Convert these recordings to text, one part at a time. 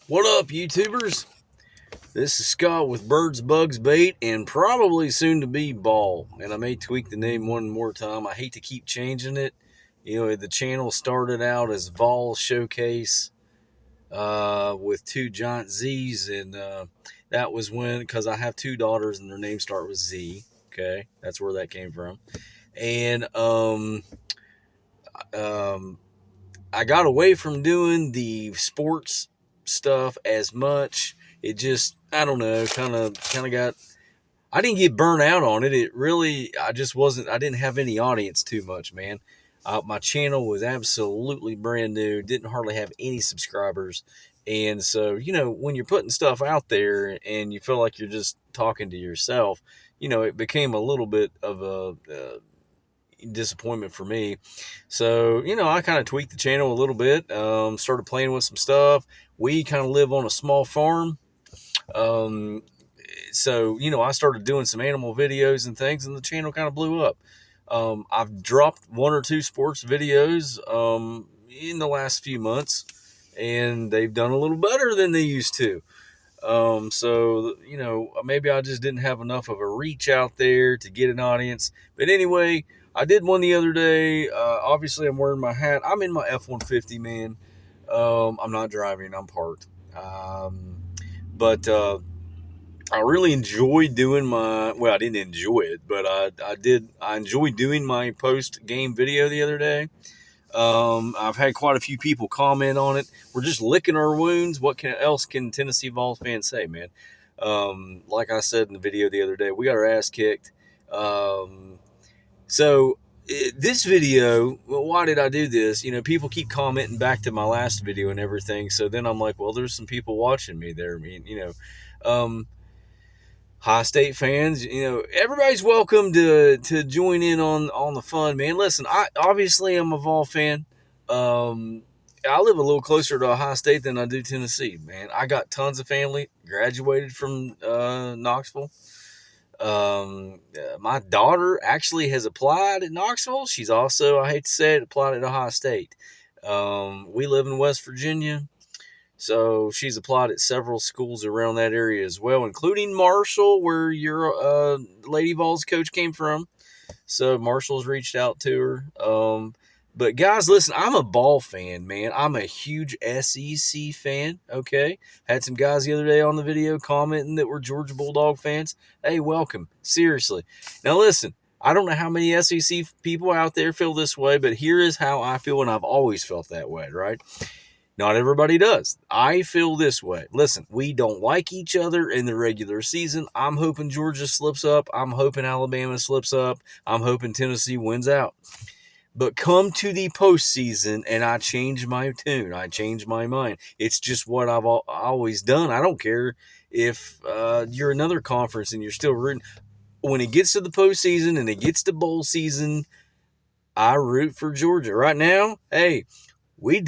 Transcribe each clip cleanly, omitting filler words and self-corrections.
What up, YouTubers? This is Scott with Birds, Bugs, Bait, and probably soon to be Ball. And I may tweak the name one more time. I hate to keep changing it. You know, the channel started out as Vols Showcase with two giant Z's, and that was when, because I have two daughters and their names start with Z. Okay, that's where that came from. And um, I got away from doing the sports stuff as much. It just, I don't know, kind of got. I didn't get burnt out on it. It really, I just wasn't. I didn't have any audience too much, man. My channel was absolutely brand new. Didn't hardly have any subscribers, and so when you're putting stuff out there and you feel like you're just talking to yourself, it became a little bit of a disappointment for me. So, I kind of tweaked the channel a little bit, started playing with some stuff. We kind of live on a small farm. Um, so, I started doing some animal videos and things, and the channel kind of blew up. I've dropped one or two sports videos in the last few months, and they've done a little better than they used to. So, maybe I just didn't have enough of a reach out there to get an audience. But anyway, I did one the other day. Obviously, I'm wearing my hat. I'm in my F-150, man. I'm not driving, I'm parked. But I really enjoyed doing I didn't enjoy it, but I enjoyed doing my post game video the other day. I've had quite a few people comment on it. We're just licking our wounds. What else can Tennessee Vols fans say, man? Like I said in the video the other day, we got our ass kicked. So this video, well, why did I do this? People keep commenting back to my last video and everything. So then I'm like, well, there's some people watching me there. I mean, um, High State fans, everybody's welcome to join in on the fun, man. Listen, I obviously am a Vol fan. Um, I live a little closer to Ohio State than I do Tennessee, man. I got tons of family, graduated from Knoxville. My daughter actually has applied at Knoxville. She's also, I hate to say it, applied at Ohio State. We live in West Virginia. So she's applied at several schools around that area as well, including Marshall, where your Lady Vols coach came from. So Marshall's reached out to her. But guys, listen, I'm a ball fan, man. I'm a huge SEC fan. Okay, had some guys the other day on the video commenting that we're Georgia Bulldog fans. Hey, welcome. Seriously. Now listen, I don't know how many SEC people out there feel this way, but here is how I feel, and I've always felt that way, right? Not everybody does. I feel this way. Listen, we don't like each other in the regular season. I'm hoping Georgia slips up. I'm hoping Alabama slips up. I'm hoping Tennessee wins out. But come to the postseason, and I change my tune. I change my mind. It's just what I've always done. I don't care if you're another conference and you're still rooting. When it gets to the postseason and it gets to bowl season, I root for Georgia. Right now, hey, we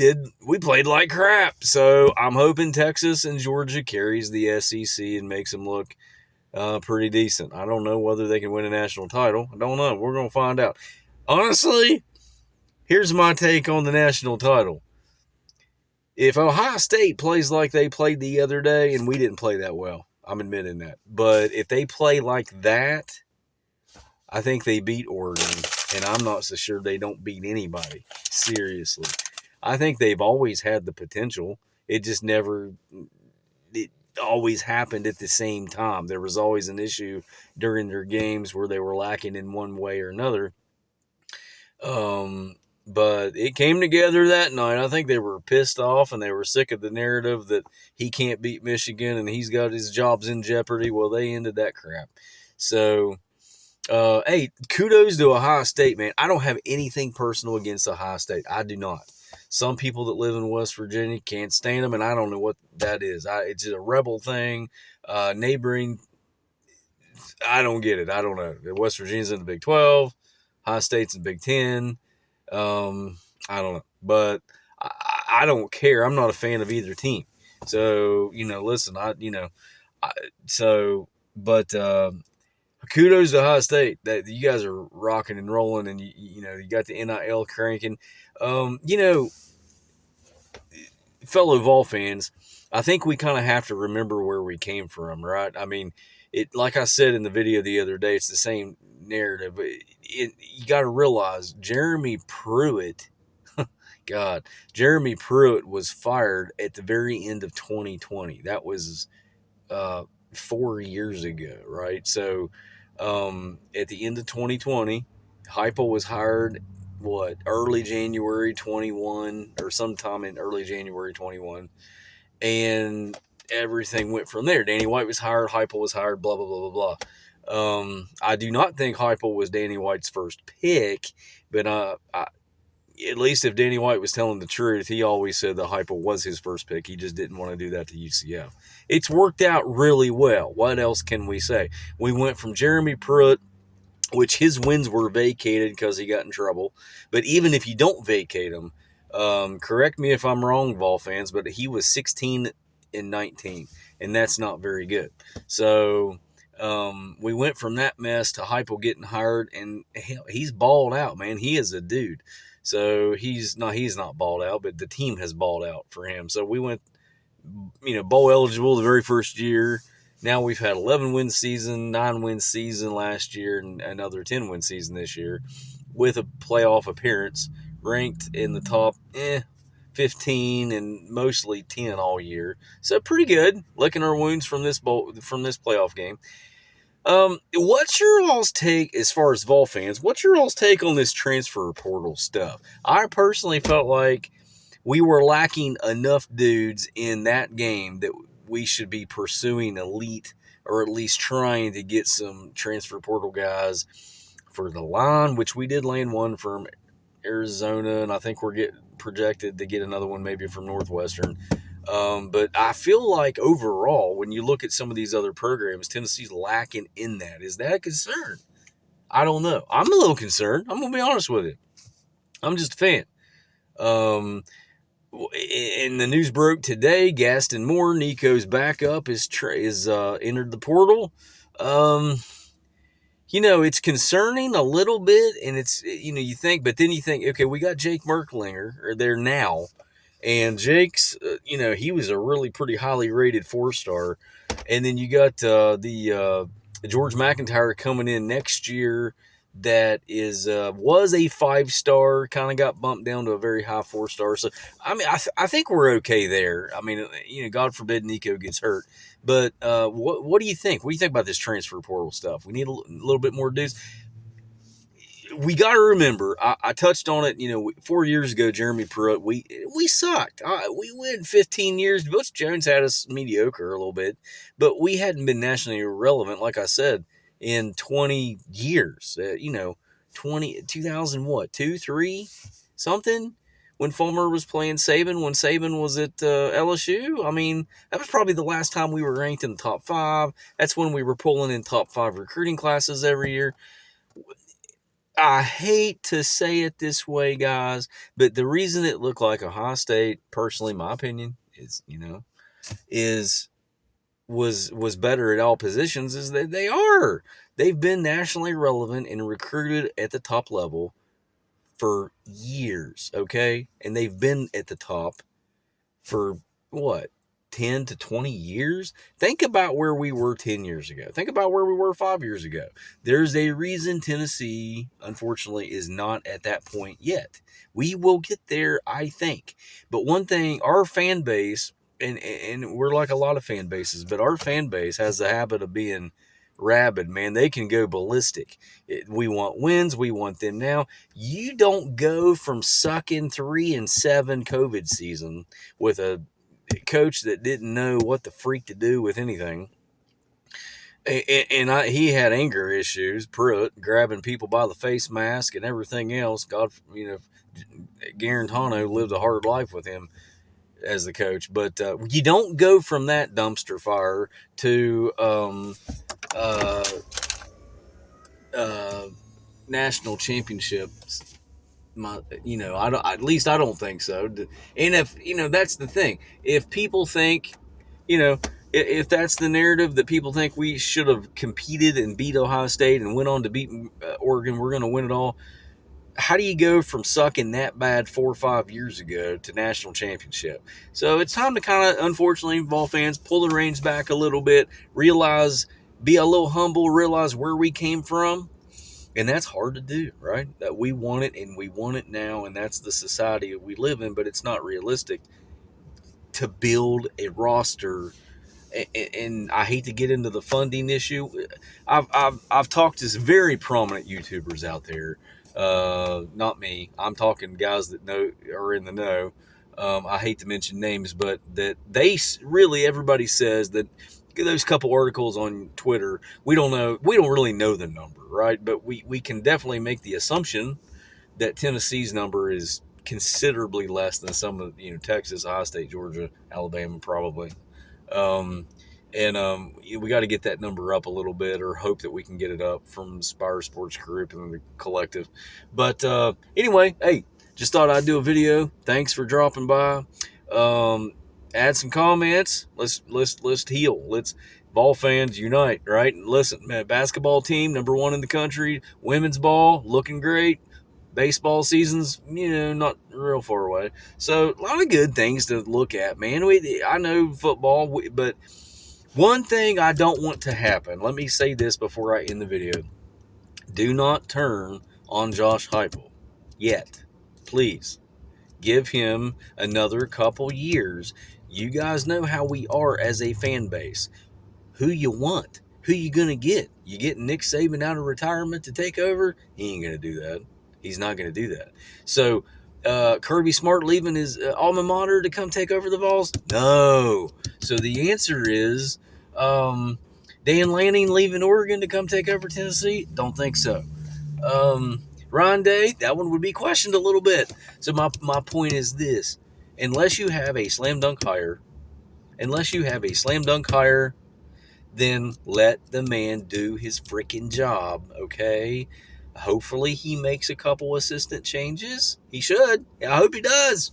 played like crap. So I'm hoping Texas and Georgia carries the SEC and makes them look pretty decent. I don't know whether they can win a national title. I don't know. We're going to find out. Honestly, here's my take on the national title. If Ohio State plays like they played the other day, and we didn't play that well, I'm admitting that. But if they play like that, I think they beat Oregon. And I'm not so sure they don't beat anybody. Seriously. I think they've always had the potential. It just never, it always happened at the same time. There was always an issue during their games where they were lacking in one way or another. But it came together that night. I think they were pissed off and they were sick of the narrative that he can't beat Michigan and he's got his job's in jeopardy. Well, they ended that crap. So, hey, kudos to Ohio State, man. I don't have anything personal against Ohio State. I do not. Some people that live in West Virginia can't stand them, and I don't know what that is. It's a rebel thing. Neighboring, I don't get it. I don't know. West Virginia's in the Big 12. Ohio State's in the Big 10. I don't know. But I don't care. I'm not a fan of either team. So, listen, but kudos to Ohio State that you guys are rocking and rolling, and you got the NIL cranking. fellow Vol fans, I think we kind of have to remember where we came from, right? I mean, it like I said in the video the other day, it's the same narrative. You got to realize Jeremy Pruitt, God, Jeremy Pruitt was fired at the very end of 2020. That was 4 years ago, right? So at the end of 2020, Heupel was hired early January 21 or sometime in early January 21, and everything went from there. Danny White was hired, Heupel was hired, blah blah blah blah blah. I do not think Heupel was Danny White's first pick, but at least if Danny White was telling the truth, he always said that Heupel was his first pick. He just didn't want to do that to UCF. It's worked out really well. What else can we say? We went from Jeremy Pruitt, which his wins were vacated because he got in trouble. But even if you don't vacate him, correct me if I'm wrong, Vol fans, but he was 16-19, and that's not very good. So we went from that mess to Heupel getting hired, and hell, he's balled out, man. He is a dude. So he's not balled out, but the team has balled out for him. So we went, bowl eligible the very first year. Now we've had 11-win season, 9-win season last year, and another 10-win season this year with a playoff appearance, ranked in the top 15 and mostly 10 all year. So pretty good, licking our wounds from this playoff game. What's your all's take as far as Vol fans? What's your all's take on this transfer portal stuff? I personally felt like we were lacking enough dudes in that game that we should be pursuing elite, or at least trying to get some transfer portal guys for the line, which we did land one from Arizona, and I think we're getting projected to get another one maybe from Northwestern. But I feel like overall, when you look at some of these other programs, Tennessee's lacking in that. Is that a concern? I don't know. I'm a little concerned. I'm going to be honest with you. I'm just a fan. And the news broke today, Gaston Moore, Nico's backup, is entered the portal. It's concerning a little bit, and it's, you think, but then you think, okay, we got Jake Merklinger there now. And Jake's, he was a really pretty highly rated 4-star. And then you got the George McIntyre coming in next year that was a 5-star, kind of got bumped down to a very high 4-star. So, I mean, I think we're okay there. I mean, God forbid Nico gets hurt. But what do you think? What do you think about this transfer portal stuff? We need a little bit more dudes. We got to remember, I touched on it, 4 years ago, Jeremy Pruitt, we sucked. We went 15 years. Butch Jones had us mediocre a little bit, but we hadn't been nationally relevant, like I said, in 20 years. 2000 what, 2, 3, something? When Fulmer was playing Saban, when Saban was at LSU. I mean, that was probably the last time we were ranked in the top 5. That's when we were pulling in top 5 recruiting classes every year. I hate to say it this way, guys, but the reason it looked like Ohio State, personally, my opinion, was better at all positions is that they've been nationally relevant and recruited at the top level for years, okay? And they've been at the top for 10 to 20 years? Think about where we were 10 years ago. Think about where we were 5 years ago. There's a reason Tennessee, unfortunately, is not at that point yet. We will get there, I think. But one thing, our fan base, and we're like a lot of fan bases, but our fan base has the habit of being rabid, man. They can go ballistic. We want wins. We want them now. You don't go from sucking 3-7 COVID season with a coach that didn't know what the freak to do with anything. And he had anger issues, Pruitt, grabbing people by the face mask and everything else. Garantano lived a hard life with him as the coach. But you don't go from that dumpster fire to national championships. At least I don't think so. And if, that's the thing. If people think, if that's the narrative that people think we should have competed and beat Ohio State and went on to beat Oregon, we're going to win it all. how do you go from sucking that bad 4 or 5 years ago to national championship? So it's time to kind of, unfortunately, Vol fans, pull the reins back a little bit, realize, be a little humble, realize where we came from. And that's hard to do, right? That we want it, and we want it now, and that's the society we live in, but it's not realistic to build a roster. And I hate to get into the funding issue. I've talked to some very prominent YouTubers out there. Not me. I'm talking guys that know, are in the know. I hate to mention names, but that they really, everybody says that those couple articles on Twitter, we don't know. We don't really know the number, right? But we can definitely make the assumption that Tennessee's number is considerably less than some of, Texas, Ohio State, Georgia, Alabama, probably. Um, and we got to get that number up a little bit, or hope that we can get it up from Spire Sports Group and the collective. But anyway, hey, just thought I'd do a video. Thanks for dropping by. Add some comments. Let's heal. Let's Vol fans unite, right? And listen, man, basketball team #1 in the country. Women's ball looking great. Baseball season's, not real far away. So a lot of good things to look at, man. I know football, but one thing I don't want to happen, let me say this before I end the video. Do not turn on Josh Heupel yet. Please. Give him another couple years. You guys know how we are as a fan base. Who you want? Who you going to get? You get Nick Saban out of retirement to take over? He ain't going to do that. He's not going to do that. So, Kirby Smart leaving his alma mater to come take over the Vols? No. So the answer is Dan Lanning leaving Oregon to come take over Tennessee? Don't think so. Ryan Day, that one would be questioned a little bit. So my point is this. Unless you have a slam dunk hire, then let the man do his freaking job, okay? Hopefully he makes a couple assistant changes. He should. I hope he does.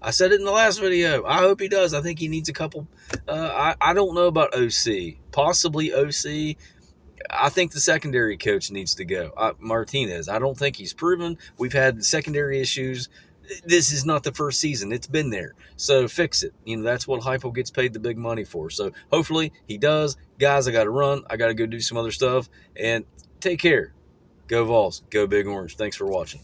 I said it in the last video. I hope he does. I think he needs a couple. I don't know about OC. Possibly OC. I think the secondary coach needs to go. Martinez. I don't think he's proven. We've had secondary issues. This is not the first season. It's been there. So fix it. That's what Heupel gets paid the big money for. So hopefully he does. Guys, I got to run. I got to go do some other stuff. And take care. Go Vols. Go Big Orange. Thanks for watching.